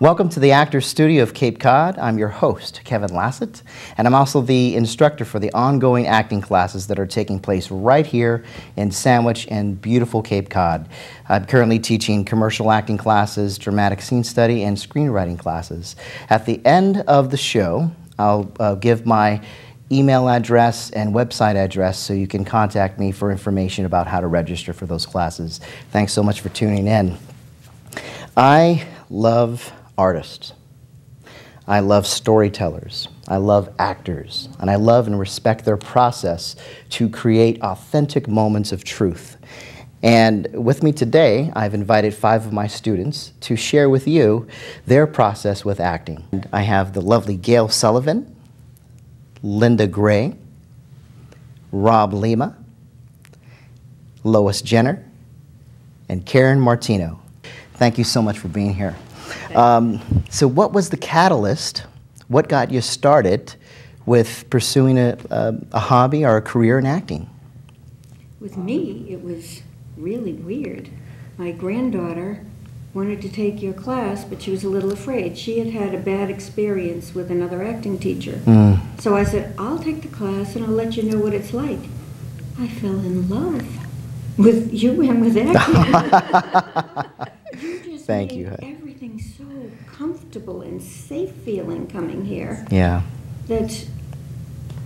Welcome to the Actors Studio of Cape Cod. I'm your host, Kevin Lassett, and I'm also the instructor for the ongoing acting classes that are taking place right here in Sandwich and beautiful Cape Cod. I'm currently teaching commercial acting classes, dramatic scene study, and screenwriting classes. At the end of the show, I'll give my email address and website address so you can contact me for information about how to register for those classes. Thanks so much for tuning in. I love artists. I love storytellers. I love actors. And I love and respect their process to create authentic moments of truth. And with me today, I've invited 5 of my students to share with you their process with acting. I have the lovely Gail Sullivan, Linda Gray, Rob Lima, Lois Jenner, and Karen Martino. Thank you so much for being here. So what was the catalyst? What got you started with pursuing a hobby or a career in acting? With me, it was really weird. My granddaughter wanted to take your class, but she was a little afraid. She had had a bad experience with another acting teacher. So I said, I'll take the class and I'll let you know what it's like. I fell in love with you and with acting. You just Thank made you. everything so comfortable and safe feeling coming here. Yeah. That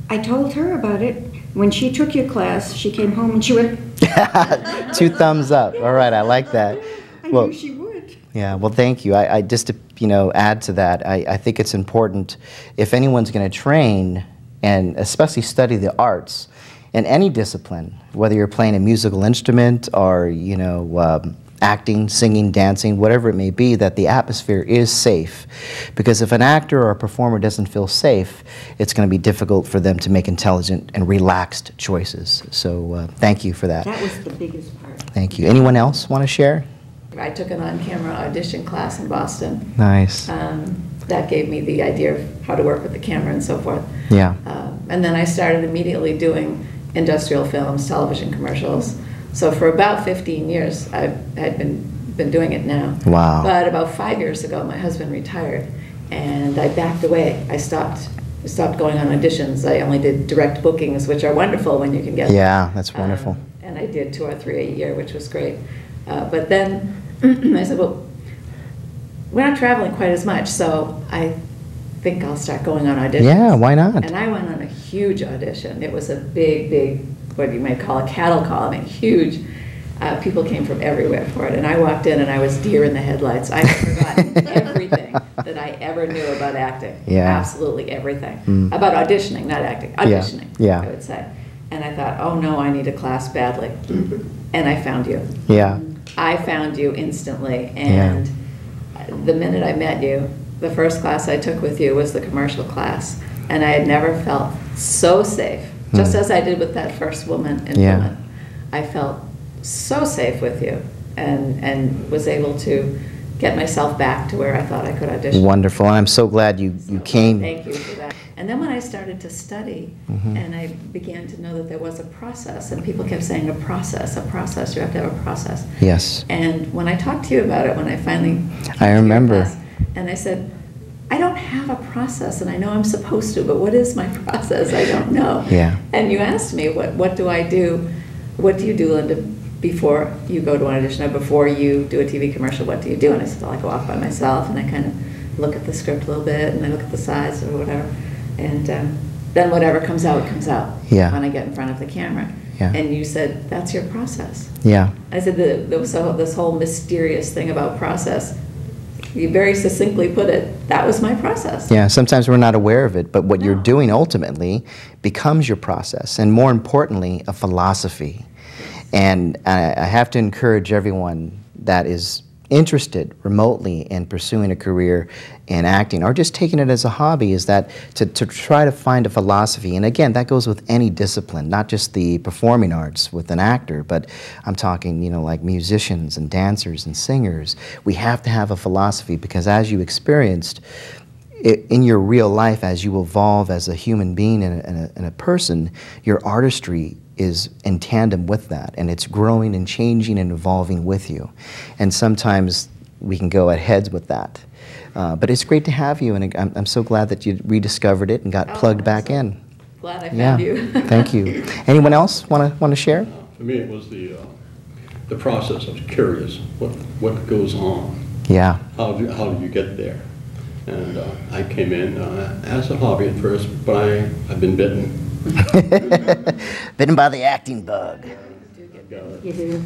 I told her about it. When she took your class, she came home and she went... 2 thumbs up. All right, I like that. I knew she would. Yeah, well, thank you. I just to add to that, I think it's important if anyone's going to train and especially study the arts in any discipline, whether you're playing a musical instrument or acting, singing, dancing, whatever it may be, that the atmosphere is safe. Because if an actor or a performer doesn't feel safe, it's going to be difficult for them to make intelligent and relaxed choices. So thank you for that. That was the biggest part. Thank you. Anyone else want to share? I took an on-camera audition class in Boston. Nice. That gave me the idea of how to work with the camera and so forth. Yeah. And then I started immediately doing industrial films, television commercials. So for about 15 years, I had been doing it now. Wow. But about 5 years ago, my husband retired, and I backed away. I stopped going on auditions. I only did direct bookings, which are wonderful when you can get. Yeah, that's wonderful. And I did 2 or 3 a year, which was great. But then I said, well, we're not traveling quite as much, so I think I'll start going on auditions. Yeah, why not? And I went on a huge audition. It was a big, what you might call a cattle call. I mean, huge. People came from everywhere for it. And I walked in and I was deer in the headlights. I had forgotten everything that I ever knew about acting. Yeah. Absolutely everything. About auditioning, not acting. Auditioning, Yeah. I would say. And I thought, oh no, I need a class badly. And I found you. Yeah. I found you instantly. And the minute I met you, the first class I took with you was the commercial class. And I had never felt so safe. Just as I did with that first woman in Lima. I felt so safe with you and was able to get myself back to where I thought I could audition. Wonderful, and I'm so glad you came. Thank you for that. And then when I started to study and I began to know that there was a process, and people kept saying a process, you have to have a process. Yes. And when I talked to you about it, when I finally I remember. class, and I said, I don't have a process, and I know I'm supposed to, but what is my process? I don't know. Yeah. And you asked me, what do I do? What do you do, Linda, before you go to an audition, or before you do a TV commercial? What do you do? And I said, well, I go off by myself, and I kind of look at the script a little bit, and I look at the sides or whatever. And then whatever comes out, comes out when I get in front of the camera. Yeah. And you said, that's your process. Yeah. I said, there was this whole mysterious thing about process. You very succinctly put it, that was my process. Yeah, sometimes we're not aware of it, but what you're doing ultimately becomes your process, and more importantly, a philosophy. And I have to encourage everyone that is interested remotely in pursuing a career in acting or just taking it as a hobby is that to try to find a philosophy. And again, that goes with any discipline, not just the performing arts with an actor, but I'm talking, like musicians and dancers and singers. We have to have a philosophy because as you experienced in your real life, as you evolve as a human being and a person, your artistry is in tandem with that, and it's growing and changing and evolving with you. And sometimes we can go at heads with that. But it's great to have you, and I'm so glad that you rediscovered it and got plugged back in. Glad I found you. Thank you. Anyone else want to share? For me, it was the process. I was curious what goes on. Yeah. How do you get there? And I came in as a hobby at first, but I've been bitten. Bitten by the acting bug. You do.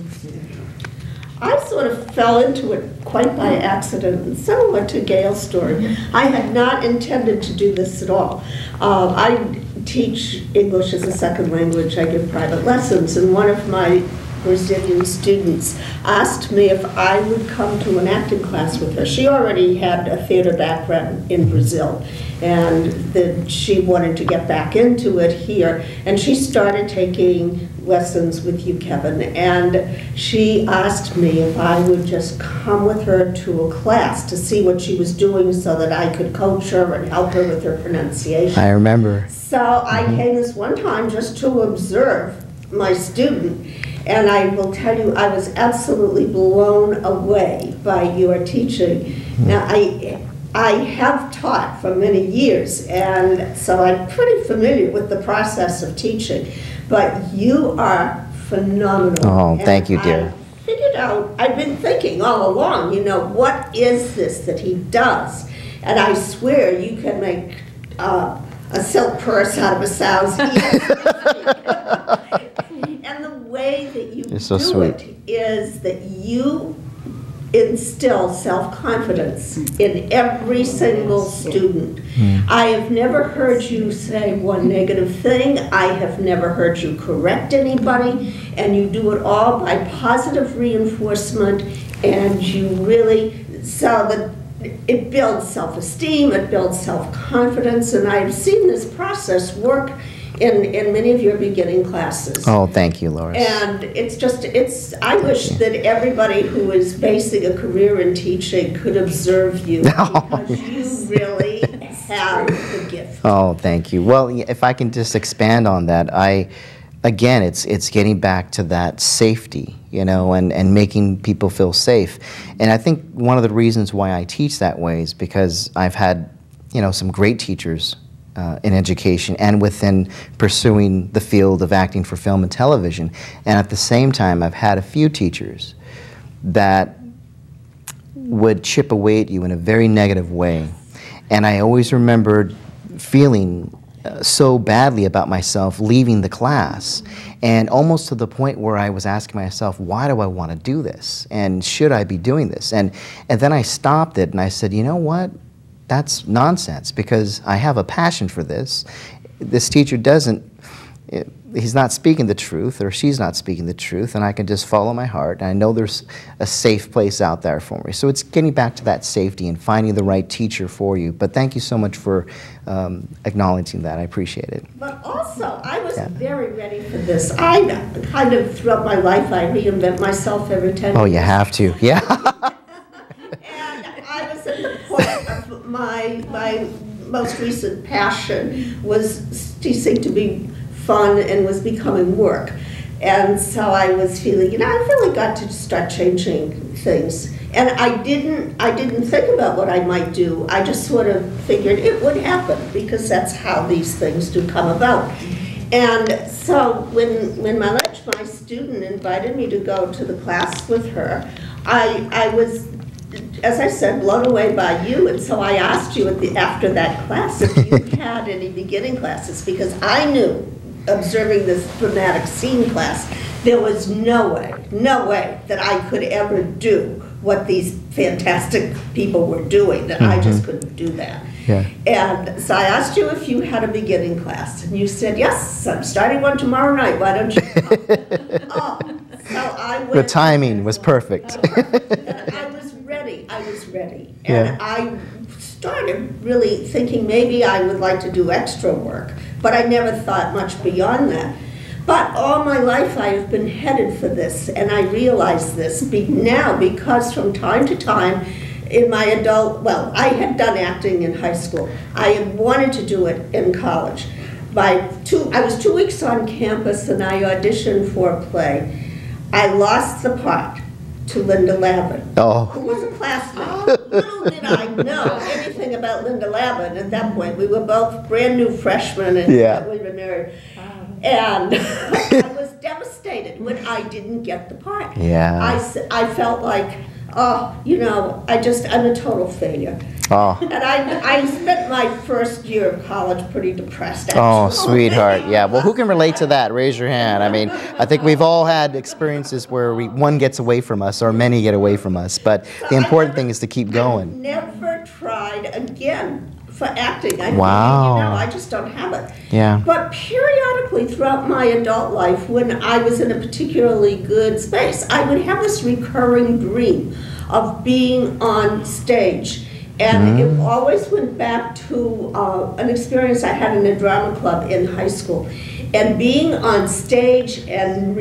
I sort of fell into it quite by accident, and similar to Gail's story. I had not intended to do this at all. I teach English as a second language. I give private lessons, and one of my Brazilian students asked me if I would come to an acting class with her. She already had a theater background in Brazil, and then she wanted to get back into it here, and she started taking lessons with you, Kevin, and she asked me if I would just come with her to a class to see what she was doing so that I could coach her and help her with her pronunciation. I remember. So I came this one time just to observe my student, and I will tell you, I was absolutely blown away by your teaching. Now, I have taught for many years, and so I'm pretty familiar with the process of teaching, but you are phenomenal. Oh, thank you, dear. I figured out, I've been thinking all along, you know, what is this that he does? And I swear you can make a silk purse out of a sow's ear. And the way that you do it is that you instill self-confidence in every single student. I have never heard you say one negative thing. I have never heard you correct anybody, and you do it all by positive reinforcement, and you really, so that it builds self-esteem, it builds self-confidence, and I've seen this process work in many of your beginning classes. Oh, thank you, Lois. And I wish that everybody who is basing a career in teaching could observe you, because you really have the gift. Oh, thank you. Well, if I can just expand on that, again, it's getting back to that safety, you know, and making people feel safe. And I think one of the reasons why I teach that way is because I've had, you know, some great teachers in education and within pursuing the field of acting for film and television. And at the same time, I've had a few teachers that would chip away at you in a very negative way. And I always remembered feeling so badly about myself leaving the class, and almost to the point where I was asking myself, why do I want to do this? And should I be doing this? And then I stopped it and I said, you know what? That's nonsense, because I have a passion for this. This teacher doesn't, he's not speaking the truth, or she's not speaking the truth, and I can just follow my heart, and I know there's a safe place out there for me. So it's getting back to that safety and finding the right teacher for you. But thank you so much for acknowledging that. I appreciate it. But also, I was very ready for this. I kind of, throughout my life, I reinvent myself every 10 years. Oh, you have to, yeah. And I was at the point of my most recent passion was ceasing to be fun and was becoming work. And so I was feeling, you know, I've really got to start changing things. And I didn't think about what I might do. I just sort of figured it would happen, because that's how these things do come about. And so when my student invited me to go to the class with her, I was, as I said, blown away by you, and so I asked you after that class if you had any beginning classes, because I knew, observing this dramatic scene class, there was no way that I could ever do what these fantastic people were doing, that I just couldn't do that. Yeah. And so I asked you if you had a beginning class, and you said, yes, I'm starting one tomorrow night, why don't you come? Oh, so I went. The timing was perfect. I was ready. And I started really thinking maybe I would like to do extra work, but I never thought much beyond that. But all my life I have been headed for this, and I realize this now because from time to time in my I had done acting in high school. I had wanted to do it in college. I was 2 weeks on campus and I auditioned for a play. I lost the part, to Linda Lavin, who Oh, was a classmate. Little did I know anything about Linda Lavin at that point. We were both brand new freshmen and Yeah. we were married. And I was devastated when I didn't get the part. Yeah. I felt like, oh, you know, I'm a total failure. oh, And I spent my first year of college pretty depressed, actually. oh, sweetheart. Yeah. Well, who can relate to that? Raise your hand. I mean, I think we've all had experiences where one gets away from us or many get away from us. But the important thing is to keep I going. never tried again for acting. I Wow. You know, I just don't have it. Yeah. But periodically throughout my adult life, when I was in a particularly good space, I would have this recurring dream of being on stage. And it always went back to an experience I had in a drama club in high school. And being on stage and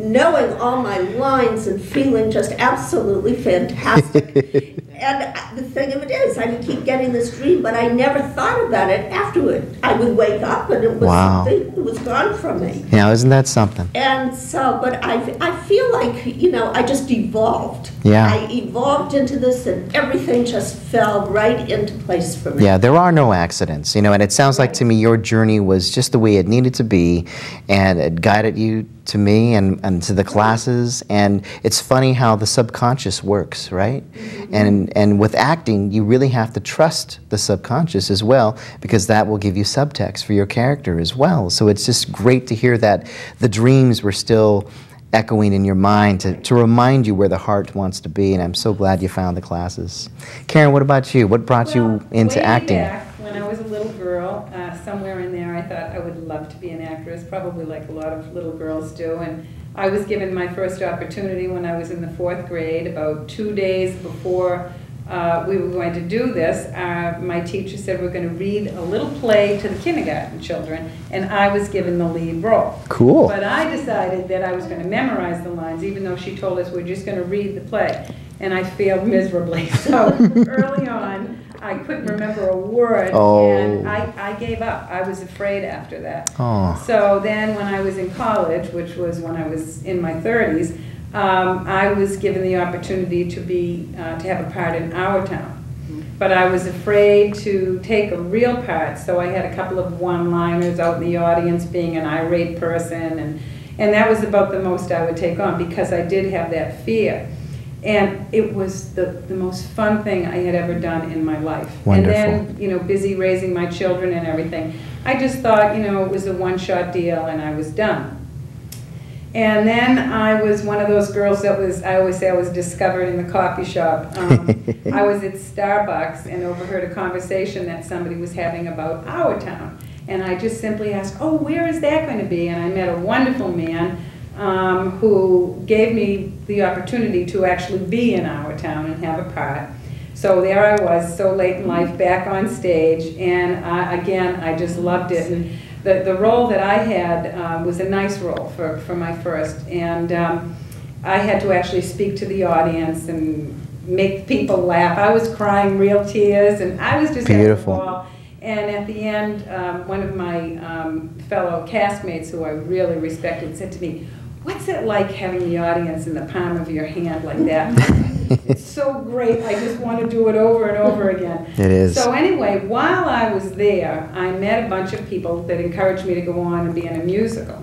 knowing all my lines and feeling just absolutely fantastic. And the thing of it is, I would keep getting this dream, but I never thought about it afterward. I would wake up and it was Wow. something that was gone from me. Yeah, isn't that something? And so, but I feel like, you know, I just evolved. Yeah. I evolved into this and everything just fell right into place for me. Yeah, there are no accidents, you know, and it sounds like to me your journey was just the way it needed to be, and it guided you to me and to the classes. And it's funny how the subconscious works, right? And with acting, you really have to trust the subconscious as well, because that will give you subtext for your character as well. So it's just great to hear that the dreams were still echoing in your mind to remind you where the heart wants to be, and I'm so glad you found the classes. Karen, what about you? What brought you into way acting? Back when I was a little girl, somewhere in there, I thought I would love to be an actress, probably like a lot of little girls do. And I was given my first opportunity when I was in the 4th grade, about 2 days before we were going to do this. My teacher said we're going to read a little play to the kindergarten children, and I was given the lead role. Cool. But I decided that I was going to memorize the lines, even though she told us we're just going to read the play. And I failed miserably. So early on, I couldn't remember a word, and I gave up. I was afraid after that. Oh. So then when I was in college, which was when I was in my 30s, I was given the opportunity to have a part in Our Town. But I was afraid to take a real part, so I had a couple of one-liners out in the audience, being an irate person, and that was about the most I would take on, because I did have that fear. And it was the most fun thing I had ever done in my life. Wonderful. And then, you know, busy raising my children and everything, I just thought, you know, it was a one-shot deal and I was done. And then I was one of those girls that was, I always say I was discovered in the coffee shop. I was at Starbucks and overheard a conversation that somebody was having about Our Town. And I just simply asked, oh, where is that going to be? And I met a wonderful man who gave me the opportunity to actually be in Our Town and have a part. So there I was, so late in life, back on stage, and again, I just loved it. And the role that I had was a nice role for my first, and I had to actually speak to the audience and make people laugh. I was crying real tears, and I was just Beautiful. having a ball. And at the end, one of my fellow castmates, who I really respected, said to me, "What's it like having the audience in the palm of your hand like that?" It's so great. I just want to do it over and over again. It is. So anyway, while I was there, I met a bunch of people that encouraged me to go on and be in a musical.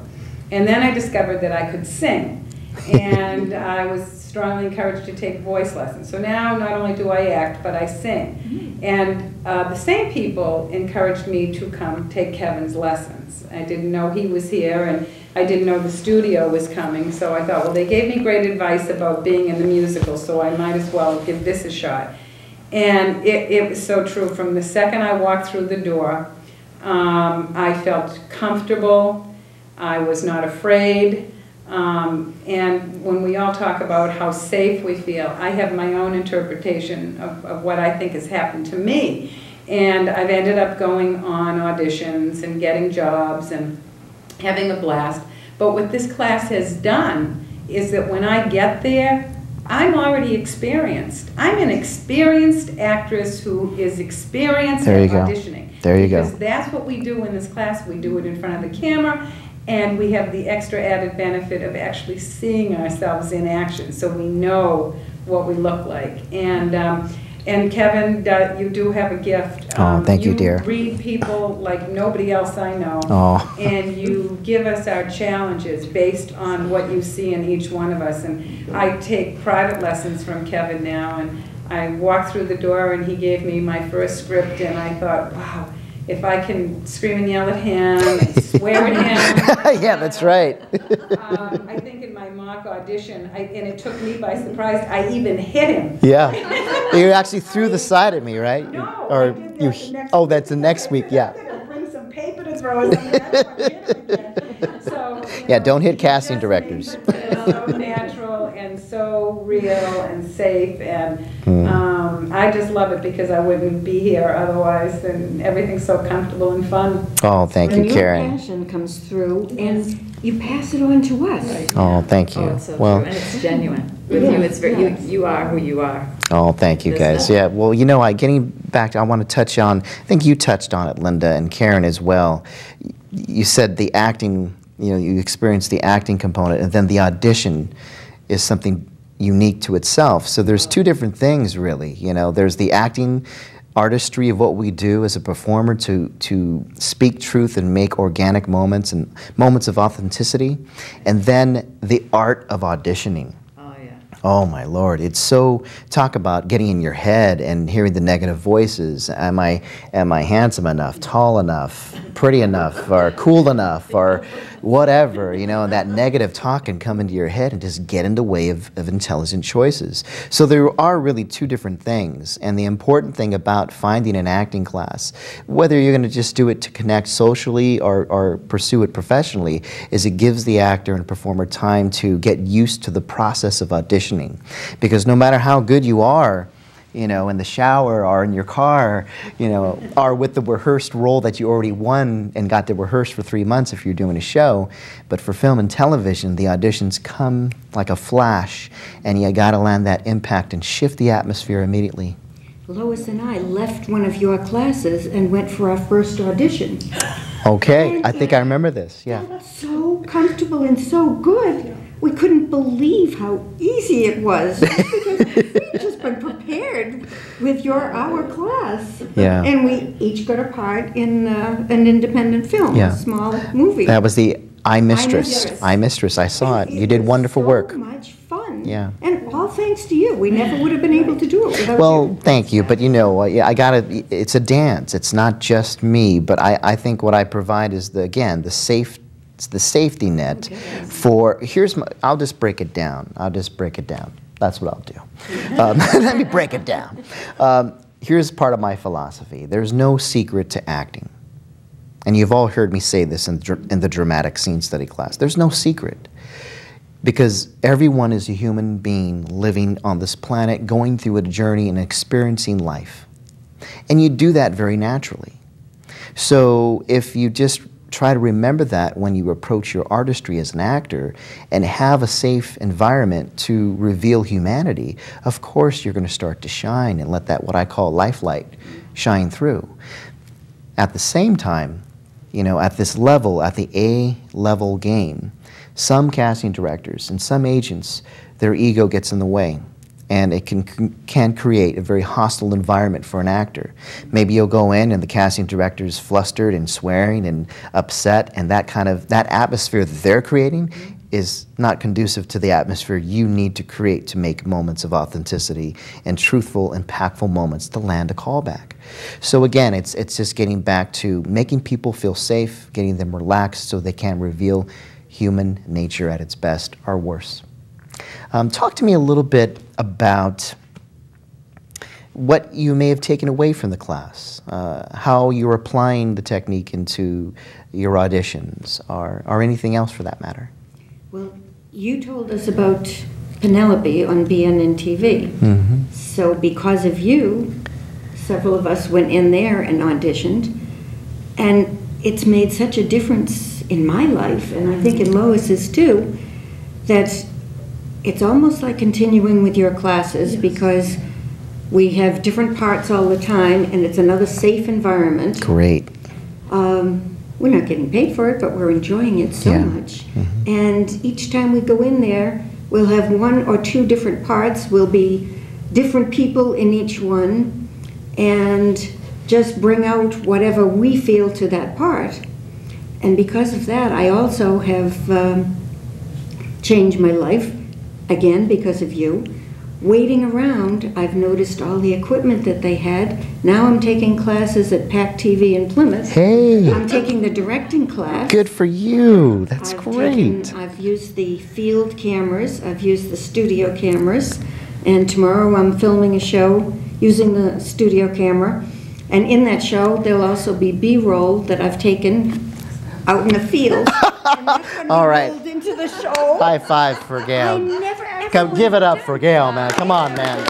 And then I discovered that I could sing. And I was strongly encouraged to take voice lessons. So now not only do I act, but I sing. And the same people encouraged me to come take Kevin's lessons. I didn't know he was here, and I didn't know the studio was coming, so I thought, well, they gave me great advice about being in the musical, so I might as well give this a shot. And it was so true. From the second I walked through the door, I felt comfortable. I was not afraid. And when we all talk about how safe we feel, I have my own interpretation of what I think has happened to me. And I've ended up going on auditions and getting jobs and having a blast. But what this class has done is that when I get there, I'm already experienced. I'm an experienced actress who is experienced at auditioning. There you go. Because that's what we do in this class. We do it in front of the camera, And we have the extra added benefit of actually seeing ourselves in action, so we know what we look like. And Kevin, you do have a gift. Oh, thank you, dear. You read people like nobody else I know. Oh. And you give us our challenges based on what you see in each one of us. And I take private lessons from Kevin now, and I walked through the door and he gave me my first script, and I thought, wow, if I can scream and yell at him and swear at him. Yeah, that's right. I think in my mock audition, and it took me by surprise, I even hit him. Yeah. You actually threw the side at me, right? No, Or I did that you, the next oh, that's the next week, yeah. I'll bring some paper to throw at him. I don't want to hit him again. So, Yeah, don't hit casting directors. It's so natural and so real and safe, and I just love it because I wouldn't be here otherwise, and everything's so comfortable and fun. Oh, thank you, And Karen. your passion comes through, and you pass it on to us. Oh, thank you. Oh, it's so Well, true, and it's genuine. With you, it's very, you are who you are. oh, thank you, Isn't guys. it? Yeah, well, you know, getting back, I want to touch on, I think you touched on it, Linda, and Karen as well. You said the acting, you know, you experienced the acting component, and then the audition is something unique to itself. So there's two different things, really. You know, there's the acting artistry of what we do as a performer to speak truth and make organic moments and moments of authenticity, and then the art of auditioning. Oh, yeah. Oh my Lord, it's so, talk about getting in your head and hearing the negative voices. Am I handsome enough, tall enough, pretty enough, or cool enough, or whatever, you know, and that negative talk can come into your head and just get in the way of intelligent choices. So there are really two different things, and the important thing about finding an acting class, whether you're going to just do it to connect socially or pursue it professionally, is it gives the actor and performer time to get used to the process of auditioning. Because no matter how good you are, you know, in the shower or in your car, you know, or with the rehearsed role that you already won and got to rehearse for 3 months if you're doing a show. But for film and television, the auditions come like a flash, and you got to land that impact and shift the atmosphere immediately. Lois and I left one of your classes and went for our first audition. Okay, I think I remember this, yeah. So comfortable and so good. We couldn't believe how easy it was because we'd just been prepared with our class. Yeah. And we each got a part in an independent film, Yeah. a small movie. That was the I Mistress. Mistress. I Mistress, I saw it. You did wonderful work. So much fun. Yeah. And all thanks to you. We never would have been able to do it without Well, you. thank you, but you know, I gotta, it's a dance. It's not just me, but I think what I provide is, again, the safety net for, I'll just break it down. That's what I'll do. Let me break it down. Here's part of my philosophy. There's no secret to acting. And you've all heard me say this in the dramatic scene study class. There's no secret. Because everyone is a human being living on this planet, going through a journey and experiencing life. And you do that very naturally. So if you just try to remember that when you approach your artistry as an actor and have a safe environment to reveal humanity, of course you're going to start to shine and let that, what I call life light, shine through. At the same time, you know, at this level, at the A-level game, some casting directors and some agents, their ego gets in the way, and it can create a very hostile environment for an actor. Maybe you'll go in and the casting director is flustered and swearing and upset, and that atmosphere that they're creating is not conducive to the atmosphere you need to create to make moments of authenticity and truthful, impactful moments to land a callback. So again, it's just getting back to making people feel safe, getting them relaxed so they can reveal human nature at its best or worse. Talk to me a little bit about what you may have taken away from the class, how you're applying the technique into your auditions, or anything else for that matter. Well, you told us about Penelope on BNN TV. Mm-hmm. So because of you, several of us went in there and auditioned, and it's made such a difference in my life, and I think in Lois's too, that it's almost like continuing with your classes. Yes. Because we have different parts all the time, and it's another safe environment. Great. we're not getting paid for it, but we're enjoying it so much. And each time we go in there, we'll have 1 or 2 different parts. We'll be different people in each one, and just bring out whatever we feel to that part. And because of that, I also have changed my life, again, because of you. Waiting around, I've noticed all the equipment that they had. Now I'm taking classes at PAC TV in Plymouth. Hey! I'm taking the directing class. Good for you. That's great. I've used the field cameras, I've used the studio cameras, and tomorrow I'm filming a show using the studio camera. And in that show, there'll also be B-roll that I've taken out in the field. And that's gonna All be right. rolled into the show. High five for Gail. I never ever Come, give it up for would've Gail, done man. that. Come on, man.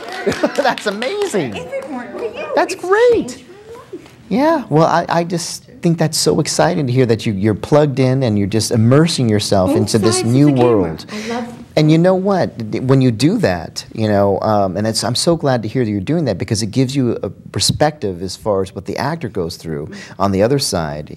That's amazing. If it weren't for you, That's it's great. changed my life. Yeah, well, I just think that's so exciting to hear that you're plugged in and you're just immersing yourself Both into this sides of new the camera. world. I love. And you know what? When you do that, and I'm so glad to hear that you're doing that, because it gives you a perspective as far as what the actor goes through on the other side,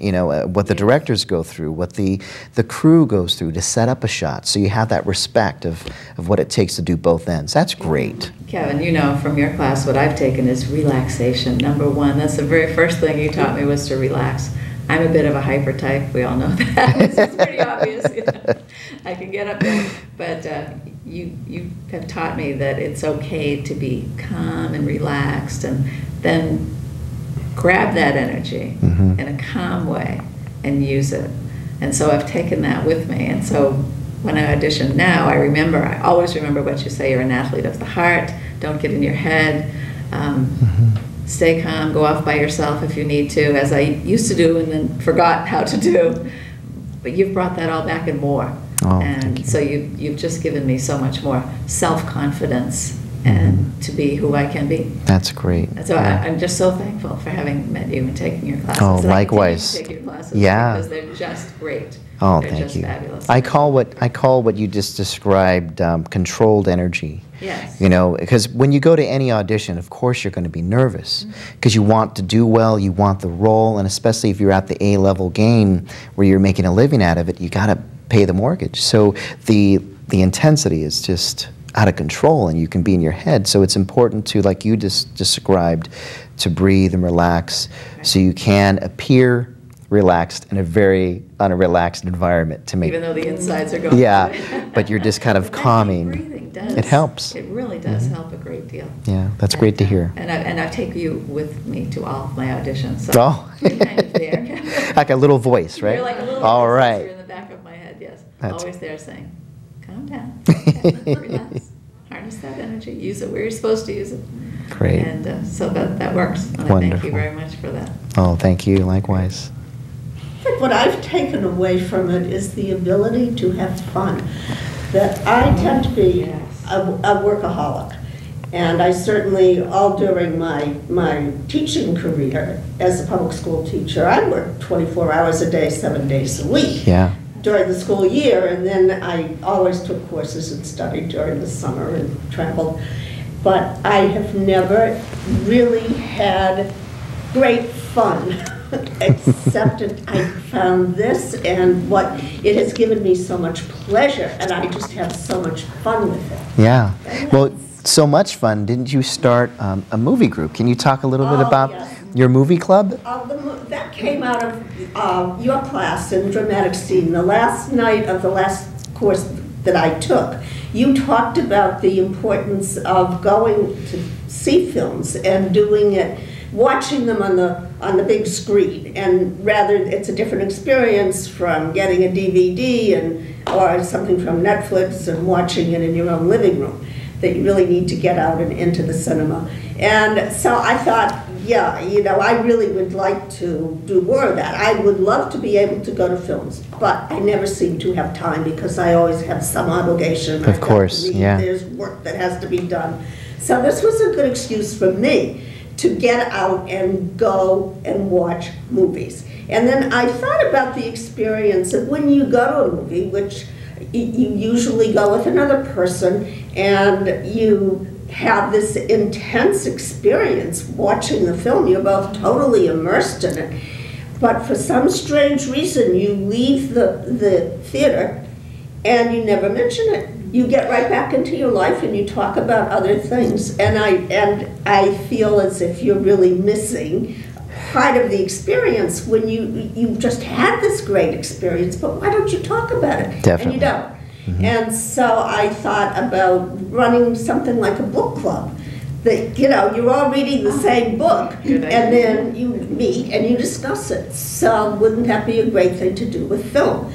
what the directors go through, what the crew goes through to set up a shot. So you have that respect of what it takes to do both ends. That's great. Kevin, from your class, what I've taken is relaxation. Number 1, that's the very first thing you taught me, was to relax. I'm a bit of a hyper type. We all know that. It's pretty obvious. I can get up there. But you have taught me that it's okay to be calm and relaxed, and then grab that energy in a calm way and use it. And so I've taken that with me. And so when I audition now, I always remember what you say. You're an athlete of the heart. Don't get in your head. Stay calm, go off by yourself if you need to, as I used to do and then forgot how to do. But you've brought that all back and more. Oh, and thank you. so you've just given me so much more self-confidence and to be who I can be. That's great. And so I'm just so thankful for having met you and taking your classes. Oh, And likewise. I continue to take your classes because they're just great. Oh, they're thank just you. Fabulous. I call what you just described controlled energy. Yes. Because when you go to any audition, of course you're going to be nervous because you want to do well, you want the role, and especially if you're at the A-level game where you're making a living out of it, you got to pay the mortgage. So the intensity is just out of control, and you can be in your head. So it's important to, like you just described, to breathe and relax so you can appear relaxed in a very unrelaxed environment to make. Even though the insides are going. Yeah, but you're just kind of But that deep calming. breathing does. It helps. It really does help a great deal. Yeah, that's great to hear. And I take you with me to all of my auditions. So Oh. you're kind of there. Like a little voice, right? You're like a little All voice right. You're in the back of my head, yes. That's- Always there saying, calm down, relax, harness that energy, use it where you're supposed to use it. Great. And so that works. And I thank Wonderful. you very much for that. Oh, thank you. Likewise. I think what I've taken away from it is the ability to have fun. That I tend to be a workaholic. And I certainly, all during my teaching career as a public school teacher, I worked 24 hours a day, 7 days a week. Yeah. During the school year, and then I always took courses and studied during the summer and traveled. But I have never really had great fun, except that I found this, and what it has given me so much pleasure, and I just have so much fun with it. Yeah. Well, so much fun. Didn't you start a movie group? Can you talk a little bit about Yes. your movie club? That came out of your class in dramatic scene. The last night of the last course that I took, you talked about the importance of going to see films and doing it, watching them on the big screen, and rather it's a different experience from getting a DVD or something from Netflix and watching it in your own living room, that you really need to get out and into the cinema. And so I thought, yeah, I really would like to do more of that. I would love to be able to go to films, but I never seem to have time because I always have some obligation. Of course, yeah. There's work that has to be done. So this was a good excuse for me to get out and go and watch movies. And then I thought about the experience of when you go to a movie, which you usually go with another person, and you have this intense experience watching the film. You're both totally immersed in it. but for some strange reason, you leave the theater and you never mention it. You get right back into your life and you talk about other things. And I feel as if you're really missing part of the experience when you just had this great experience, but why don't you talk about it? Definitely. And you don't. And so I thought about running something like a book club. That, you know, you're all reading the same book, and then you meet and you discuss it. So wouldn't that be a great thing to do with film?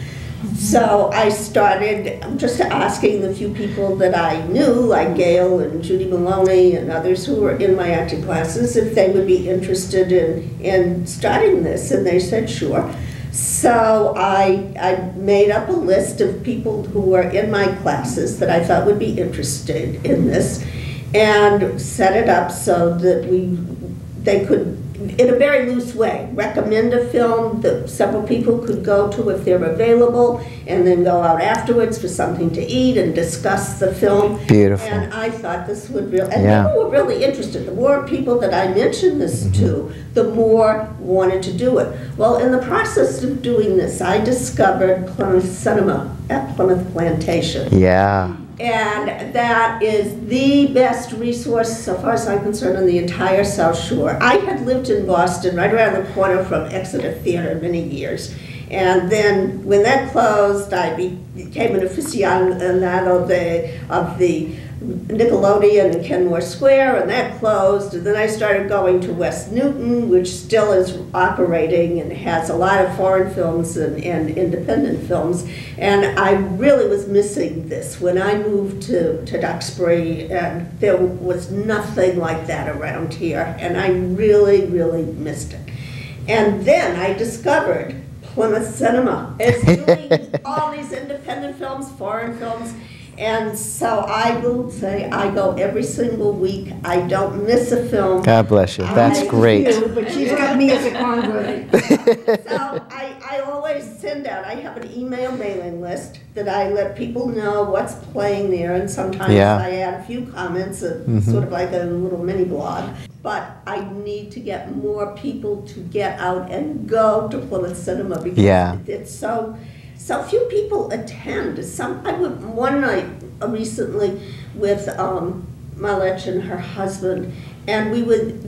So I started just asking the few people that I knew, like Gail and Judy Maloney and others who were in my acting classes, if they would be interested in starting this, and they said sure. So I made up a list of people who were in my classes that I thought would be interested in this, and set it up so that they could, in a very loose way, recommend a film that several people could go to if they're available, and then go out afterwards for something to eat and discuss the film. Beautiful. And I thought this would really, and people were really interested. The more people that I mentioned this to, the more wanted to do it. Well, in the process of doing this, I discovered Plymouth Cinema at Plymouth Plantation. Yeah. And that is the best resource, so far as I'm concerned, on the entire South Shore. I had lived in Boston, right around the corner from Exeter Theater, many years. And then when that closed, I became an aficionado of the Nickelodeon in Kenmore Square, and that closed. And then I started going to West Newton, which still is operating and has a lot of foreign films and independent films. And I really was missing this when I moved to Duxbury, and there was nothing like that around here. And I really, really missed it. And then I discovered Plymouth Cinema. It's doing all these independent films, foreign films. And so I will say I go every single week. I don't miss a film. God bless you. That's great. But she's got me as a convert. So I always send out, I have an email mailing list that I let people know what's playing there, and sometimes I add a few comments, sort of like a little mini blog. But I need to get more people to get out and go to Plymouth Cinema, because it's so few people attend. I went one night recently with Marlette and her husband, and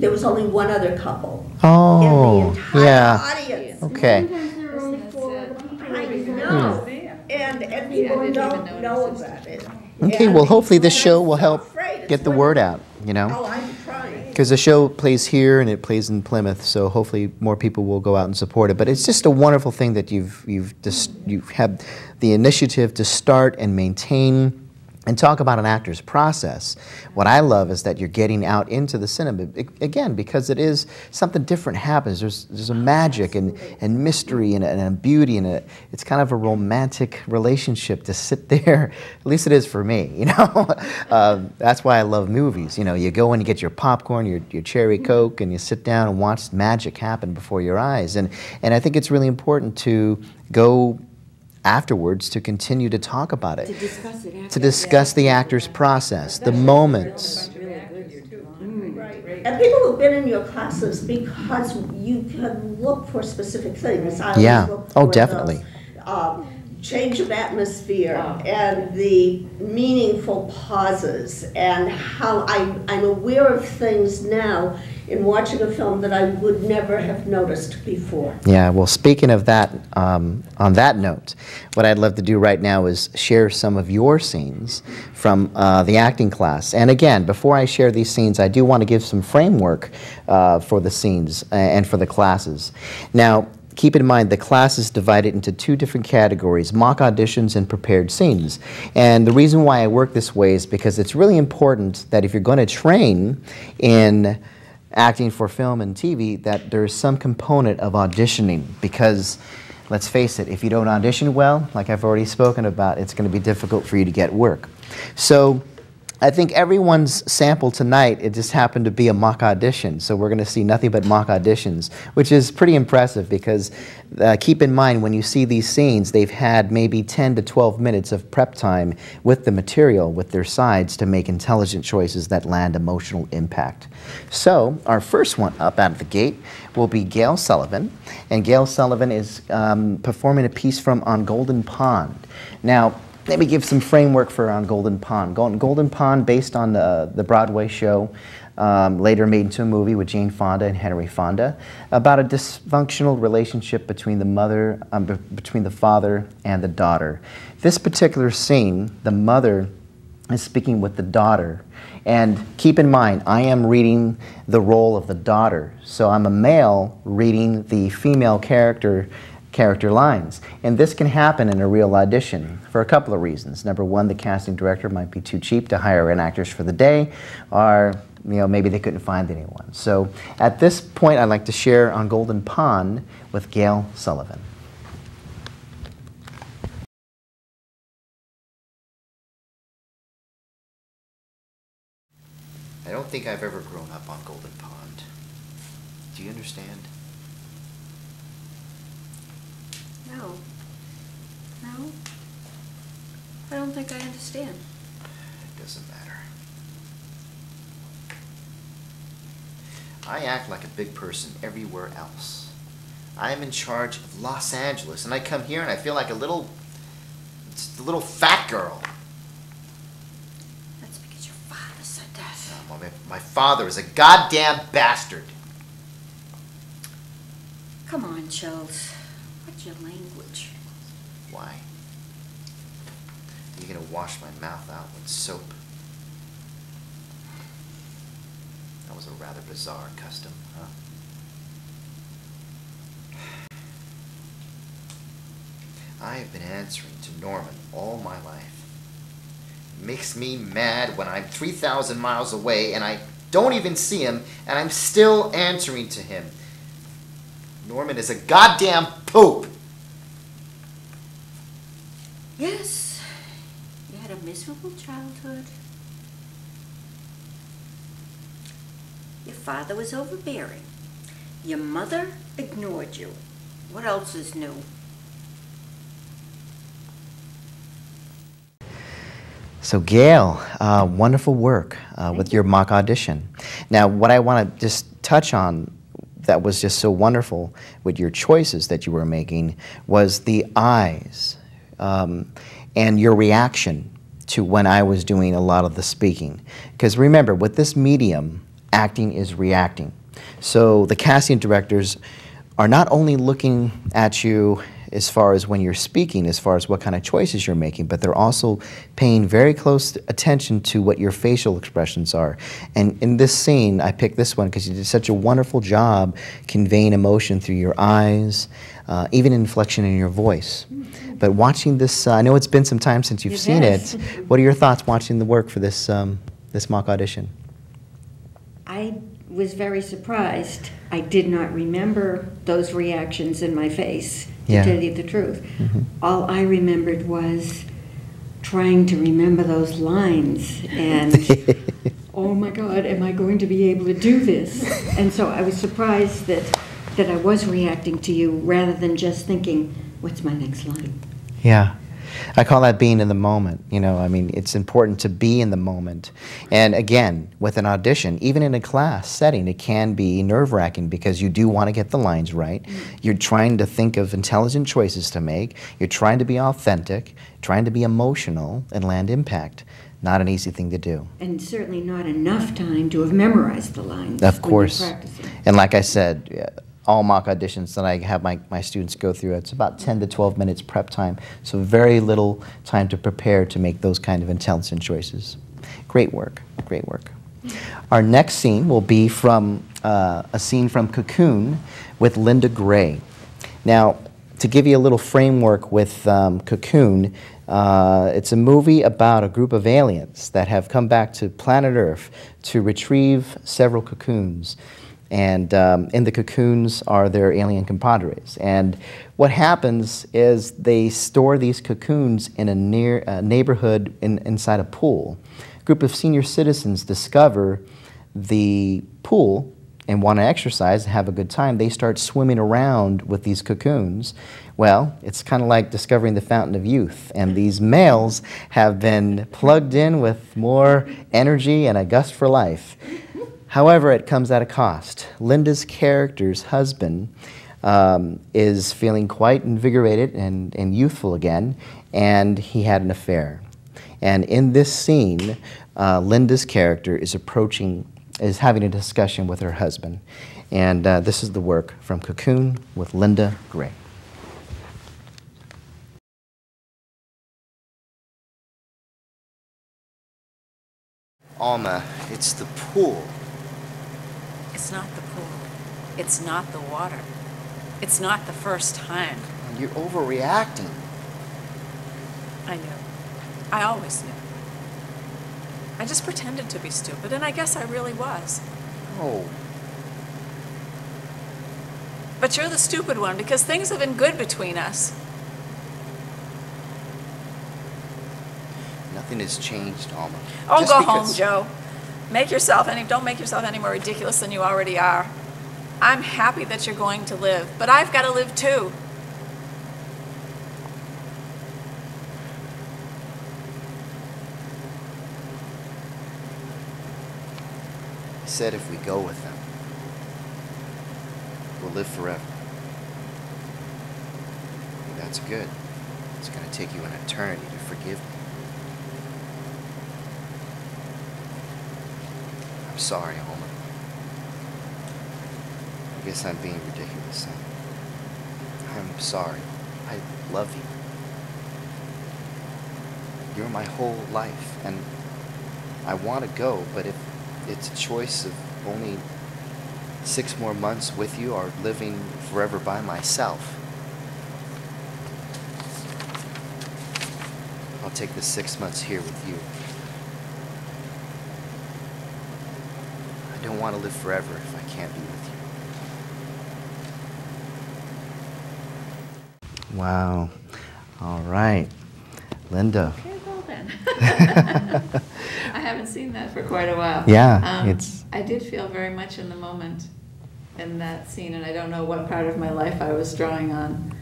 there was only one other couple in the entire audience. Okay. Sometimes there are only 4 other people. I know. And people don't know about it. Okay, well, hopefully this show will help get the word out, you know? Oh, I'm trying. Because the show plays here and it plays in Plymouth, so hopefully more people will go out and support it. But it's just a wonderful thing that you've had the initiative to start and maintain and talk about an actor's process. What I love is that you're getting out into the cinema, again, because it is something different happens. There's a magic and mystery and a beauty, and it's kind of a romantic relationship to sit there. At least it is for me, you know. That's why I love movies. You know, you go and you get your popcorn, your cherry Coke, and you sit down and watch magic happen before your eyes. And I think it's really important to go afterwards to continue to talk about it. To discuss it after. To discuss the actor's process, the moments. Right. And people who've been in your classes, because you can look for specific things. I always look for definitely. Those, change of atmosphere and the meaningful pauses, and how I'm aware of things now in watching a film that I would never have noticed before. Yeah, well, speaking of that, on that note, what I'd love to do right now is share some of your scenes from the acting class. And again, before I share these scenes, I do want to give some framework for the scenes and for the classes. Now, keep in mind the class is divided into 2 different categories: mock auditions and prepared scenes. And the reason why I work this way is because it's really important that if you're going to train in acting for film and TV, that there's some component of auditioning, because let's face it, if you don't audition well, like I've already spoken about, it's going to be difficult for you to get work. So I think everyone's sample tonight, it just happened to be a mock audition. So we're going to see nothing but mock auditions, which is pretty impressive because keep in mind when you see these scenes, they've had maybe 10 to 12 minutes of prep time with the material, with their sides to make intelligent choices that land emotional impact. So our first one up out of the gate will be Gail Sullivan. And Gail Sullivan is performing a piece from On Golden Pond. Now, let me give some framework for On Golden Pond. Golden Pond, based on the Broadway show, later made into a movie with Jane Fonda and Henry Fonda, about a dysfunctional relationship between the father and the daughter. This particular scene, the mother is speaking with the daughter. And keep in mind, I am reading the role of the daughter. So I'm a male reading the female character lines. And this can happen in a real audition for a couple of reasons. Number one, the casting director might be too cheap to hire an actress for the day, or maybe they couldn't find anyone. So at this point, I'd like to share On Golden Pond with Gail Sullivan. I don't think I've ever grown up on Golden Pond. Do you understand? No. No? I don't think I understand. It doesn't matter. I act like a big person everywhere else. I am in charge of Los Angeles, and I come here and I feel like a little fat girl. That's because your father said that. No, my father is a goddamn bastard. Come on, Charles. What's your language? Why? Are you gonna wash my mouth out with soap? That was a rather bizarre custom, huh? I have been answering to Norman all my life. It makes me mad when I'm 3,000 miles away and I don't even see him and I'm still answering to him. Norman is a goddamn pope. Yes. You had a miserable childhood. Your father was overbearing. Your mother ignored you. What else is new? So Gail, wonderful work with your mock audition. Now what I want to just touch on that was just so wonderful with your choices that you were making was the eyes and your reaction to when I was doing a lot of the speaking. Because remember, with this medium, acting is reacting. So the casting directors are not only looking at you as far as when you're speaking, as far as what kind of choices you're making, but they're also paying very close attention to what your facial expressions are. And in this scene, I picked this one because you did such a wonderful job conveying emotion through your eyes, even inflection in your voice. But watching this, I know it's been some time since you've seen it. What are your thoughts watching the work for this, this mock audition? I was very surprised. I did not remember those reactions in my face, to tell you the truth. All I remembered was trying to remember those lines and, oh my God, am I going to be able to do this? And so I was surprised that I was reacting to you rather than just thinking, what's my next line? Yeah. I call that being in the moment. You know, I mean, it's important to be in the moment. And again, with an audition, even in a class setting, it can be nerve-wracking because you do want to get the lines right. You're trying to think of intelligent choices to make. You're trying to be authentic, trying to be emotional, and land impact. Not an easy thing to do. And certainly not enough time to have memorized the lines. Of course. When you're practicing. And like I said, all mock auditions that I have my students go through, it's about 10 to 12 minutes prep time, so very little time to prepare to make those kind of intelligent choices. Great work, great work. Our next scene will be from a scene from Cocoon with Linda Gray. Now, to give you a little framework with Cocoon, it's a movie about a group of aliens that have come back to planet Earth to retrieve several cocoons. And in the cocoons are their alien compadres. And what happens is they store these cocoons in a neighborhood inside a pool. group of senior citizens discover the pool and want to exercise and have a good time, they start swimming around with these cocoons. Well, it's kind of like discovering the fountain of youth, and these males have been plugged in with more energy and a gust for life. However, it comes at a cost. Linda's character's husband is feeling quite invigorated and youthful again, and he had an affair. And in this scene, Linda's character is having a discussion with her husband. And this is the work from Cocoon with Linda Gray. Alma, it's the pool. It's not the pool. It's not the water. It's not the first time. You're overreacting. I knew. I always knew. I just pretended to be stupid, and I guess I really was. Oh. But you're the stupid one, because things have been good between us. Nothing has changed, Alma. Oh, Just go because- home, Joe. Don't make yourself any more ridiculous than you already are. I'm happy that you're going to live, but I've got to live too. I said if we go with them, we'll live forever. Well, that's good. It's going to take you an eternity to forgive me. I'm sorry, Alma. I guess I'm being ridiculous. I'm sorry. I love you. You're my whole life, and I want to go, but if it's a choice of only 6 more months with you or living forever by myself, I'll take the 6 months here with you. I don't want to live forever if I can't be with you. Wow. All right. Linda. Okay, well then. I haven't seen that for quite a while. Yeah, I did feel very much in the moment in that scene, and I don't know what part of my life I was drawing on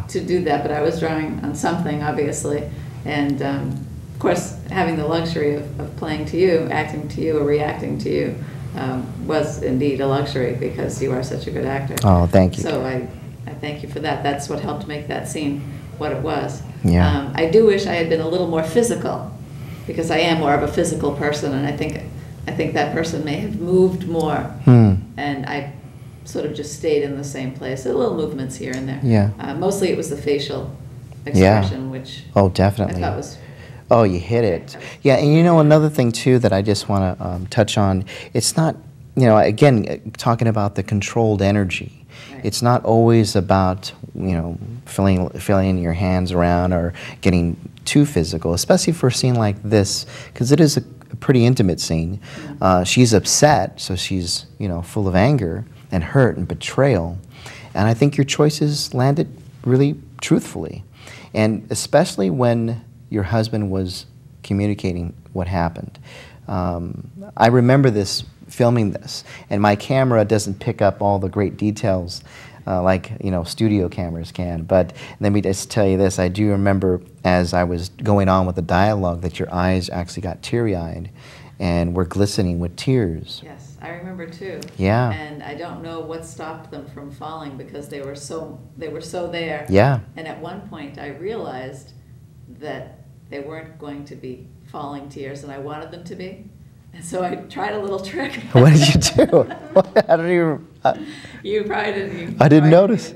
to do that, but I was drawing on something, obviously. And of course, having the luxury of playing to you, acting to you, or reacting to you was indeed a luxury, because you are such a good actor. Oh, thank you. So I thank you for that. That's what helped make that scene what it was. Yeah. I do wish I had been a little more physical, because I am more of a physical person, and I think that person may have moved more, and I sort of just stayed in the same place. Little movements here and there. Yeah. Mostly it was the facial expression, which definitely. I thought was. Oh, you hit it. Yeah, and you know, another thing too that I just want to touch on, it's not, you know, again, talking about the controlled energy. Right. It's not always about, you know, filling your hands around or getting too physical, especially for a scene like this, because it is a pretty intimate scene. She's upset, so she's, you know, full of anger and hurt and betrayal. And I think your choices landed really truthfully. And especially when your husband was communicating what happened. I remember this, filming this, and my camera doesn't pick up all the great details like, you know, studio cameras can. But let me just tell you this, I do remember as I was going on with the dialogue that your eyes actually got teary-eyed and were glistening with tears. Yes, I remember too. Yeah. And I don't know what stopped them from falling, because they were so there. Yeah. And at one point I realized that they weren't going to be falling tears, and I wanted them to be. And so I tried a little trick. What did you do? I don't even... You probably didn't. I didn't notice.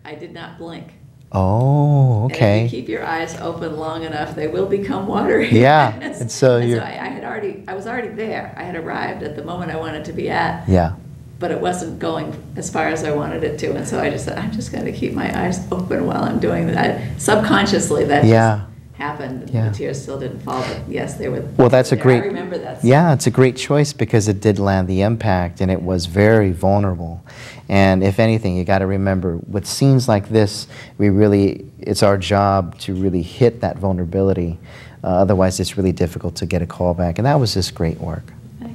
I did not blink. Oh, okay. And if you keep your eyes open long enough, they will become watery. Yeah, and so and you're... so I was already there. I had arrived at the moment I wanted to be at. Yeah. But it wasn't going as far as I wanted it to, and so I just said, I'm just going to keep my eyes open while I'm doing that. Subconsciously, that just happened. The tears still didn't fall, but yes, they were. Well, that's a great. I remember that. Yeah, it's a great choice, because it did land the impact, and it was very vulnerable. And if anything, you got to remember, with scenes like this, it's our job to really hit that vulnerability Otherwise, it's really difficult to get a call back. And that was just great work.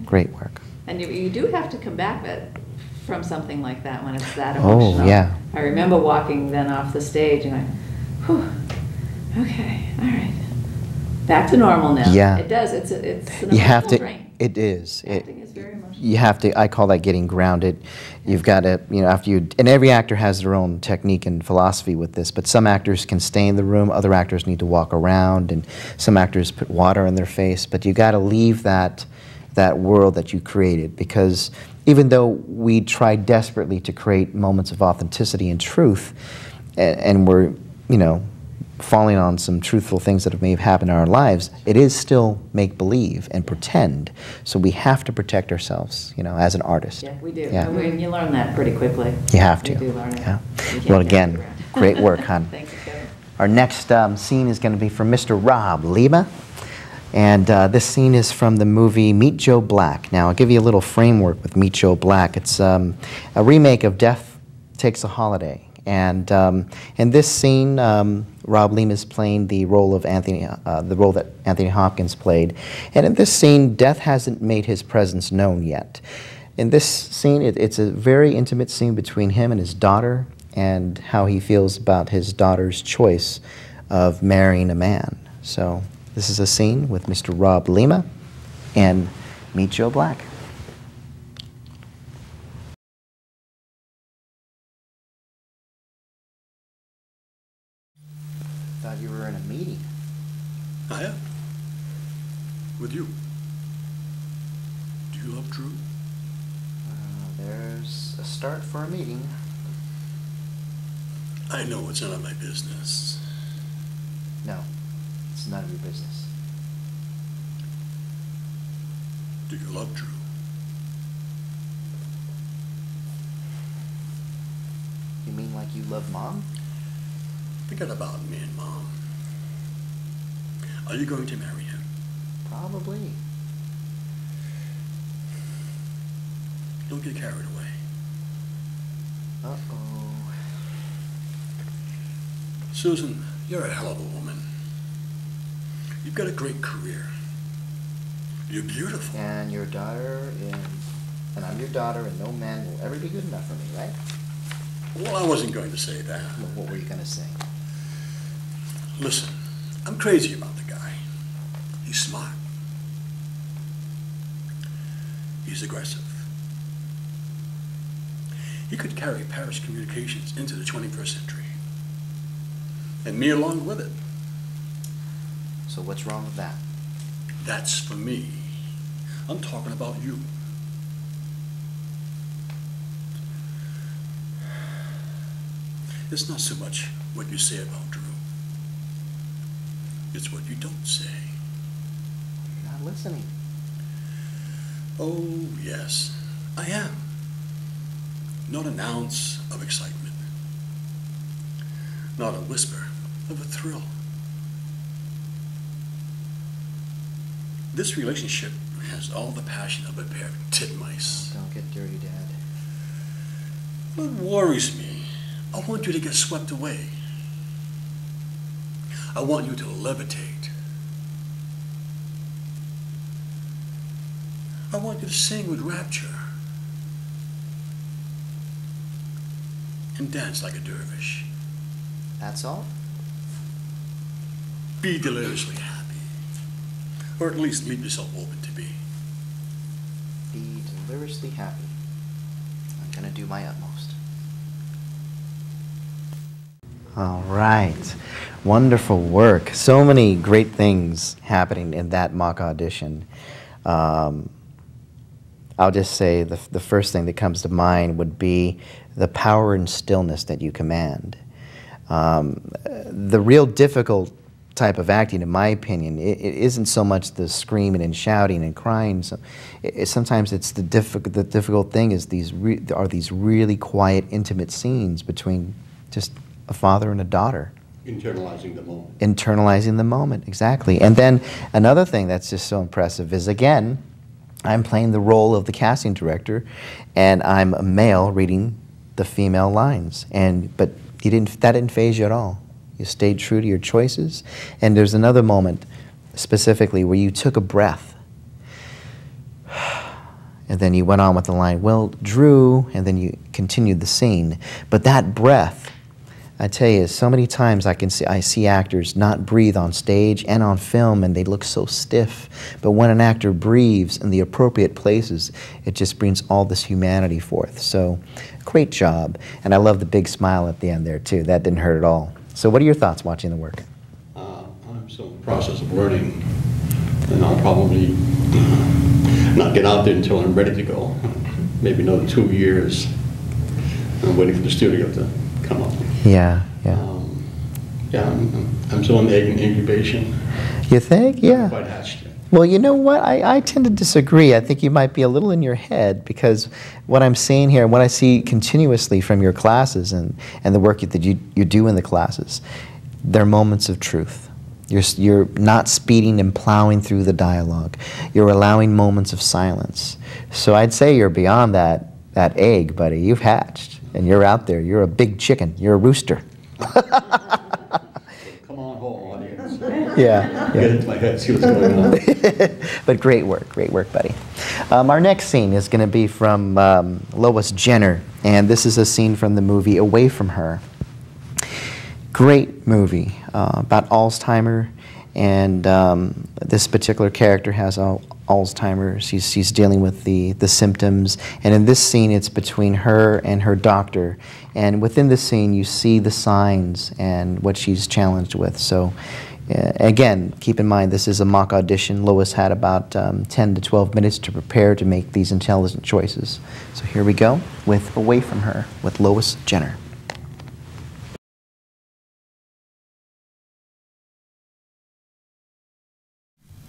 Great work. And you do have to come back from something like that when it's that emotional. Oh, yeah. I remember walking then off the stage and whew, okay, all right. Back to normal now. Yeah. It does. It's an You have emotional to. drain. It is. Acting is very emotional. You have to. I call that getting grounded. You've got to, after you. And every actor has their own technique and philosophy with this. But some actors can stay in the room. Other actors need to walk around, and some actors put water in their face. But you got to leave that world that you created, because even though we try desperately to create moments of authenticity and truth, and we're, falling on some truthful things that may have happened in our lives, it is still make-believe and pretend. So we have to protect ourselves, as an artist. Yeah, we do. Yeah. And you learn that pretty quickly. You have to. You do learn it. Yeah. You can't Well, get again, around. great work, hon. Thank you, Kevin. Our next scene is going to be from Mr. Rob Lima. And this scene is from the movie Meet Joe Black. Now, I'll give you a little framework with Meet Joe Black. It's a remake of Death Takes a Holiday. And in this scene, Rob Lima is playing the role that Anthony Hopkins played. And in this scene, death hasn't made his presence known yet. In this scene, it's a very intimate scene between him and his daughter, and how he feels about his daughter's choice of marrying a man. So this is a scene with Mr. Rob Lima and Meet Joe Black. Thought you were in a meeting. I am. With you. Do you love Drew? There's a start for a meeting. I know it's none of my business. No, it's none of your business. Do you love Drew? You mean like you love Mom? Forget about me and Mom. Are you going to marry him? Probably. Don't get carried away. Uh-oh. Susan, you're a hell of a woman. You've got a great career. You're beautiful. And your daughter is... And I'm your daughter, and no man will ever be good enough for me, right? Well, I wasn't going to say that. Well, what were you going to say? Listen, I'm crazy about the guy. He's smart. He's aggressive. He could carry Paris communications into the 21st century. And me along with it. So what's wrong with that? That's for me. I'm talking about you. It's not so much what you say about Drew. It's what you don't say. You're not listening. Oh, yes, I am. Not an ounce of excitement. Not a whisper of a thrill. This relationship has all the passion of a pair of titmice. Oh, don't get dirty, Dad. What worries me, I want you to get swept away. I want you to levitate. I want you to sing with rapture and dance like a dervish. That's all? Be deliriously happy, or at least leave yourself open to be. Be deliriously happy. I'm going to do my utmost. All right. Wonderful work. So many great things happening in that mock audition. I'll just say the first thing that comes to mind would be the power and stillness that you command. The real difficult type of acting, in my opinion, it isn't so much the screaming and shouting and crying. So sometimes it's the difficult thing is these really quiet, intimate scenes between just a father and a daughter. Internalizing the moment. Internalizing the moment, exactly. And then another thing that's just so impressive is, again, I'm playing the role of the casting director, and I'm a male reading the female lines. But that didn't faze you at all. You stayed true to your choices. And there's another moment specifically where you took a breath and then you went on with the line, well, Drew, and then you continued the scene. But that breath, I tell you, so many times I see actors not breathe on stage and on film, and they look so stiff. But when an actor breathes in the appropriate places, it just brings all this humanity forth. So, great job. And I love the big smile at the end there, too. That didn't hurt at all. So what are your thoughts watching the work? I'm still in the process of learning, and I'll probably not get out there until I'm ready to go. Maybe another 2 years. I'm waiting for the studio to come up. Yeah, yeah. Yeah, I'm still in egg incubation. You think? Yeah. Quite hatched yet. Well, you know what? I tend to disagree. I think you might be a little in your head, because what I'm seeing here, what I see continuously from your classes and the work that you do in the classes, they're moments of truth. You're not speeding and plowing through the dialogue. You're allowing moments of silence. So I'd say you're beyond that egg, buddy. You've hatched, and you're out there. You're a big chicken. You're a rooster. Come on home, audience. Yeah. Get into my head, see what's going on. But great work, buddy. Our next scene is going to be from Lois Jenner, and this is a scene from the movie Away from Her. Great movie about Alzheimer's, and this particular character has Alzheimer's. She's dealing with the symptoms, and in this scene it's between her and her doctor, and within the scene you see the signs and what she's challenged with. So again, keep in mind this is a mock audition. Lois had about 10 to 12 minutes to prepare to make these intelligent choices. So here we go with Away from Her with Lois Jenner.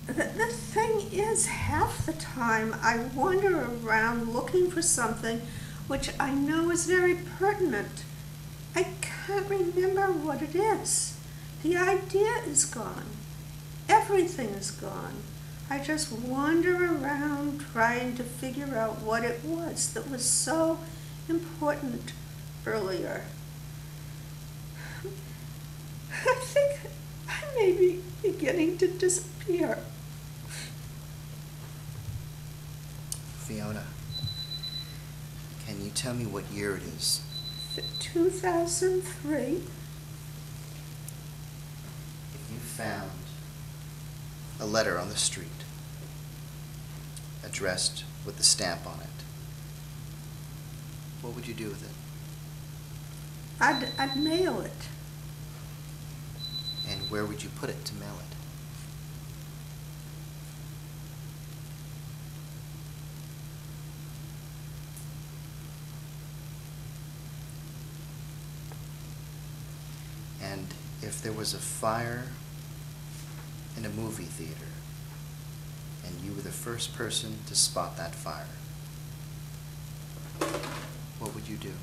The thing is, half the time I wander around looking for something which I know is very pertinent. I can't remember what it is. The idea is gone. Everything is gone. I just wander around trying to figure out what it was that was so important earlier. I think I may be beginning to disappear. Fiona, can you tell me what year it is? 2003. If you found a letter on the street addressed with the stamp on it, what would you do with it? I'd mail it. And where would you put it to mail it? And if there was a fire in a movie theater and you were the first person to spot that fire, what would you do?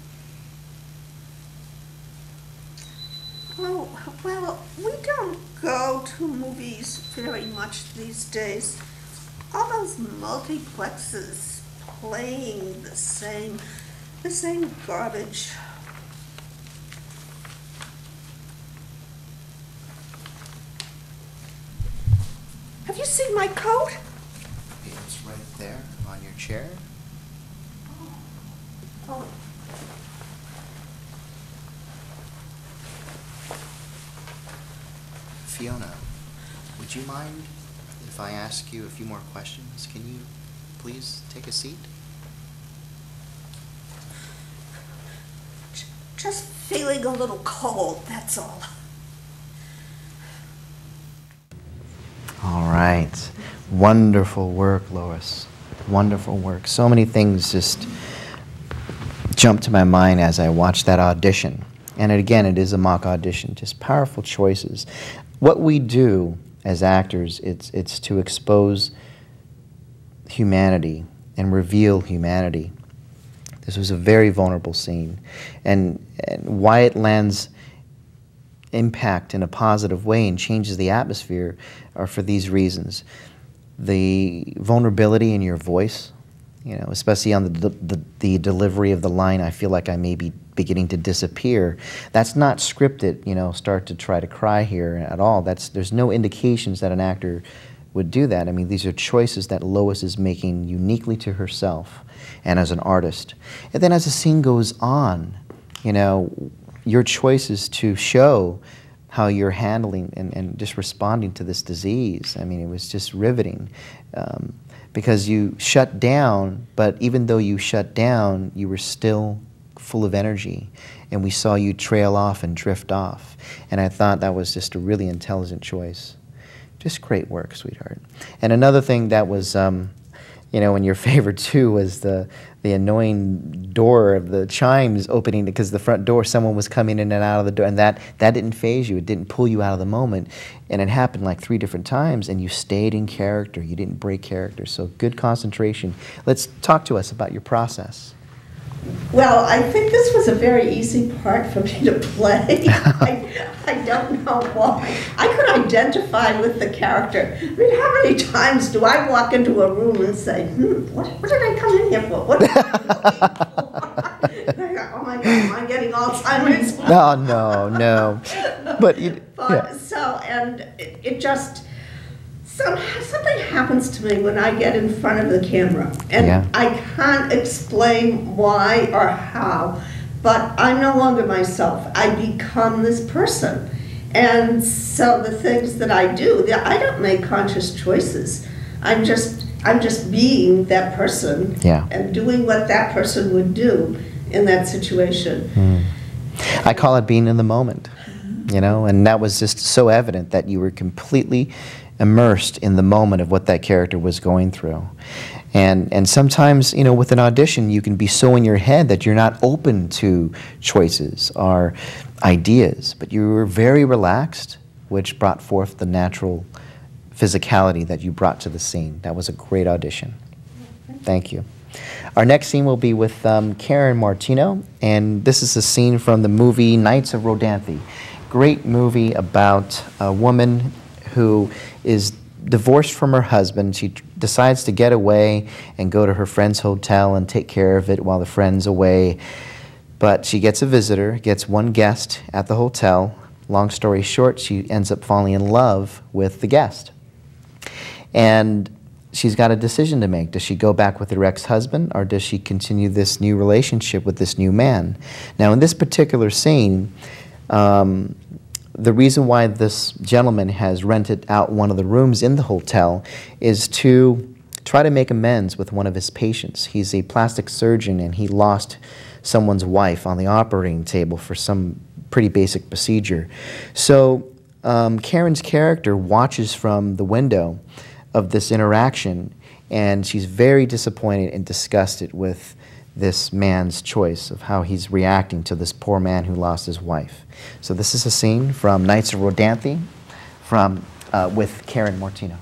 Oh, well, we don't go to movies very much these days. All those multiplexes playing the same garbage. Have you seen my coat? It's right there on your chair. Oh. Fiona, would you mind if I ask you a few more questions? Can you please take a seat? Just feeling a little cold, that's all. All right. Wonderful work, Lois. Wonderful work. So many things just jumped to my mind as I watched that audition. And again, it is a mock audition, just powerful choices. What we do as actors, it's to expose humanity and reveal humanity. This was a very vulnerable scene. And why it lands impact in a positive way and changes the atmosphere are for these reasons. The vulnerability in your voice You know, especially on the delivery of the line, I feel like I may be beginning to disappear. That's not scripted, you know, start to try to cry here at all. There's no indications that an actor would do that. I mean, these are choices that Lois is making uniquely to herself and as an artist. And then as the scene goes on, you know, your choices to show how you're handling and just responding to this disease. I mean, it was just riveting. Because you shut down, but even though you shut down, you were still full of energy. And we saw you trail off and drift off. And I thought that was just a really intelligent choice. Just great work, sweetheart. And another thing that was, you know, in your favor too was the annoying door of the chimes opening because the front door, someone was coming in and out of the door, and that didn't faze you. It didn't pull you out of the moment. And it happened like 3 different times, and you stayed in character. You didn't break character. So good concentration. Let's talk to us about your process. Well, I think this was a very easy part for me to play. I don't know why. I could identify with the character. I mean, how many times do I walk into a room and say, what did I come in here for? What did I looking for? Oh my God, am I getting Alzheimer's? No. But yeah. So, and it just, something happens to me when I get in front of the camera. And yeah. I can't explain why or how, but I'm no longer myself. I become this person. And so the things that I do, I don't make conscious choices. I'm just being that person, yeah. and doing what that person would do in that situation. I call it being in the moment, you know, and that was just so evident that you were completely immersed in the moment of what that character was going through. And sometimes, you know, with an audition, you can be so in your head that you're not open to choices or ideas, but you were very relaxed, which brought forth the natural physicality that you brought to the scene. That was a great audition. Thank you. Our next scene will be with Karen Martino, and this is a scene from the movie Knights of Rodanthe. Great movie about a woman who is divorced from her husband. She decides to get away and go to her friend's hotel and take care of it while the friend's away. But she gets a visitor, gets one guest at the hotel. Long story short, she ends up falling in love with the guest. And she's got a decision to make. Does she go back with her ex-husband, or does she continue this new relationship with this new man? Now, in this particular scene, the reason why this gentleman has rented out one of the rooms in the hotel is to try to make amends with one of his patients. He's a plastic surgeon, and he lost someone's wife on the operating table for some pretty basic procedure. So Karen's character watches from the window of this interaction, and she's very disappointed and disgusted with this man's choice of how he's reacting to this poor man who lost his wife. So this is a scene from Knights of Rodanthe with Karen Martino.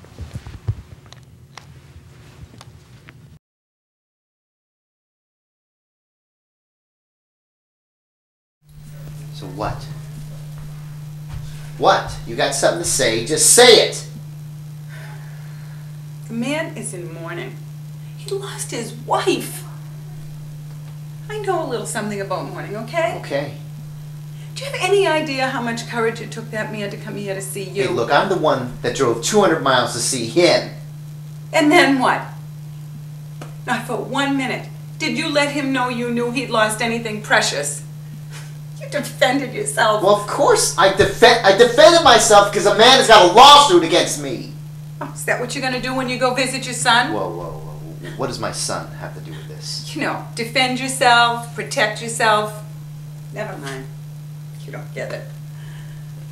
So what? What? You got something to say? Just say it! The man is in mourning. He lost his wife. I know a little something about mourning, okay? Okay. Do you have any idea how much courage it took that man to come here to see you? Hey, look, I'm the one that drove 200 miles to see him. And then what? Not for 1 minute. Did you let him know you knew he'd lost anything precious? You defended yourself. Well, of course I defended myself because a man has got a lawsuit against me. Oh, is that what you're going to do when you go visit your son? Whoa, whoa, whoa. What does my son have to do with this? You know, defend yourself, protect yourself. Never mind. You don't get it.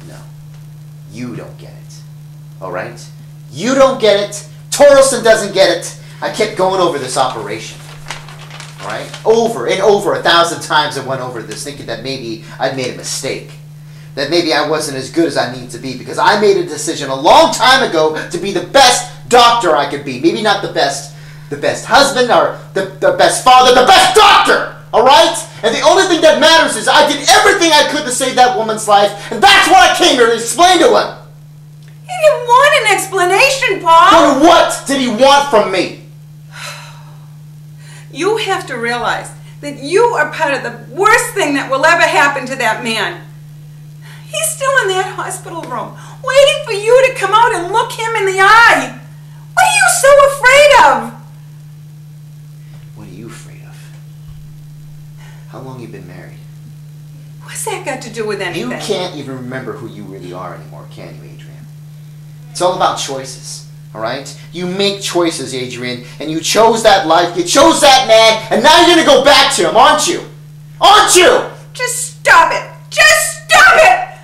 No. You don't get it. All right? You don't get it. Torelson doesn't get it. I kept going over this operation. All right? Over and over 1,000 times I went over this thinking that maybe I'd made a mistake. That maybe I wasn't as good as I need to be because I made a decision a long time ago to be the best doctor I could be. Maybe not the best husband or the best father, the best doctor, all right? And the only thing that matters is I did everything I could to save that woman's life, and that's what I came here to explain to him. He didn't want an explanation, Paul. Then what did he want from me? You have to realize that you are part of the worst thing that will ever happen to that man. He's still in that hospital room, waiting for you to come out and look him in the eye. What are you so afraid of? What are you afraid of? How long have you been married? What's that got to do with anything? You can't even remember who you really are anymore, can you, Adrian? It's all about choices, all right? You make choices, Adrian, and you chose that life, you chose that man, and now you're going to go back to him, aren't you? Aren't you? Just stop it! Just stop it!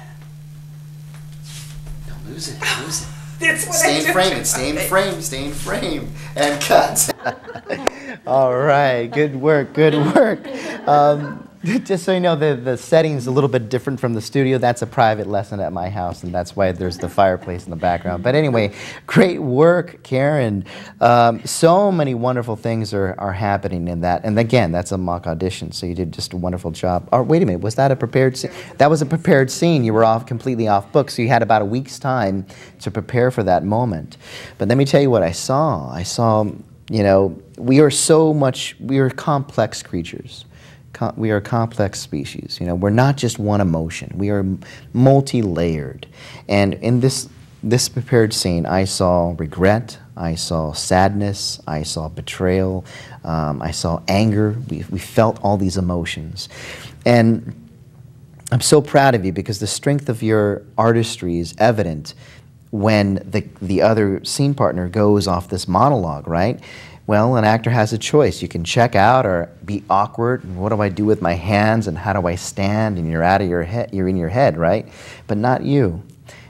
Don't lose it, lose it. That's what Stay in frame, stay in frame, stay in frame, and cut. All right, good work, good work. Just so you know, the setting's a little bit different from the studio. That's a private lesson at my house, and that's why there's the fireplace in the background. But anyway, great work, Karen. So many wonderful things are happening in that. And again, that's a mock audition, so you did just a wonderful job. Oh, wait a minute, was that a prepared scene? That was a prepared scene. You were completely off book, so you had about a week's time to prepare for that moment. But let me tell you what I saw. I saw, you know, we are complex creatures. We are a complex species. You know, we're not just one emotion. We are multi-layered. And in this prepared scene, I saw regret, I saw sadness, I saw betrayal, I saw anger. We felt all these emotions. And I'm so proud of you because the strength of your artistry is evident when the other scene partner goes off this monologue, right? Well, an actor has a choice. You can check out or be awkward. And what do I do with my hands and how do I stand? And you're out of your head. You're in your head, right? But not you.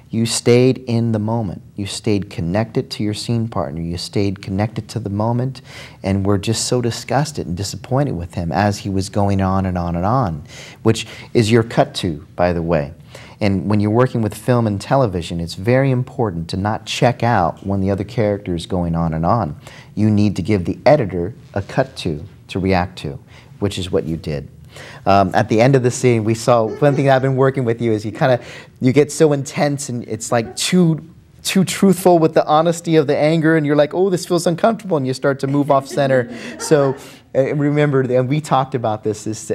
You stayed in the moment. You stayed connected to your scene partner. You stayed connected to the moment, and were just so disgusted and disappointed with him as he was going on and on and on, which is your cut to, by the way. And when you're working with film and television, it's very important to not check out when the other character is going on and on. You need to give the editor a cut to react to, which is what you did. At the end of the scene, we saw, one thing I've been working with you is you get so intense and it's like too truthful with the honesty of the anger, and you're like, oh, this feels uncomfortable, and you start to move off center. So remember, and we talked about this,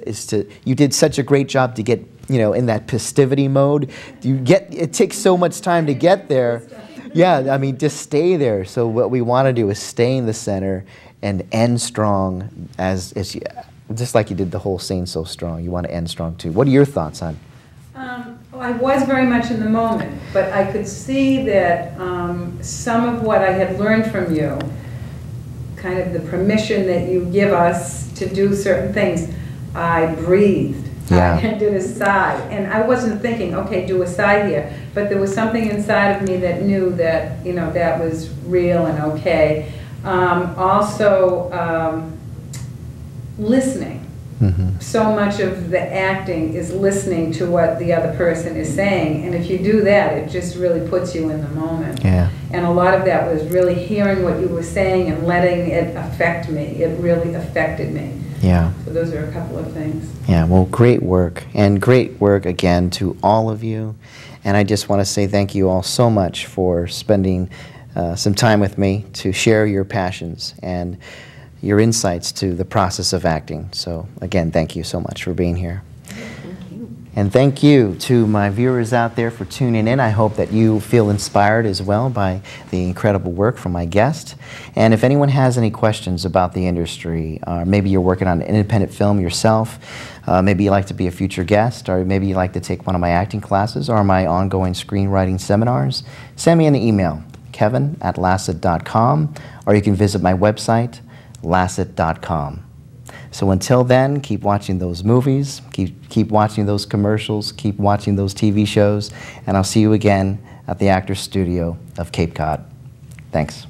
you did such a great job to get, you know, in that festivity mode. It takes so much time to get there. Yeah, I mean, just stay there. So what we want to do is stay in the center and end strong, just like you did the whole scene so strong. You want to end strong too. What are your thoughts on? Well, I was very much in the moment, but I could see that some of what I had learned from you, kind of the permission that you give us to do certain things, I breathed. Yeah. I did a sigh, and I wasn't thinking, okay, do a sigh here, but there was something inside of me that knew that, you know, that was real and okay. Listening. Mm-hmm. So much of the acting is listening to what the other person is saying, and if you do that, it just really puts you in the moment. Yeah. And a lot of that was really hearing what you were saying and letting it affect me. It really affected me. Yeah. So those are a couple of things. Yeah, well, great work, and great work again to all of you. And I just want to say thank you all so much for spending some time with me to share your passions and your insights to the process of acting. So again, thank you so much for being here. And thank you to my viewers out there for tuning in. I hope that you feel inspired as well by the incredible work from my guest. And if anyone has any questions about the industry, maybe you're working on an independent film yourself, maybe you'd like to be a future guest, or maybe you'd like to take one of my acting classes or my ongoing screenwriting seminars, send me an email, kevin@lassett.com, or you can visit my website, lassett.com. So until then, keep watching those movies, keep watching those commercials, keep watching those TV shows, and I'll see you again at the Actors Studio of Cape Cod. Thanks.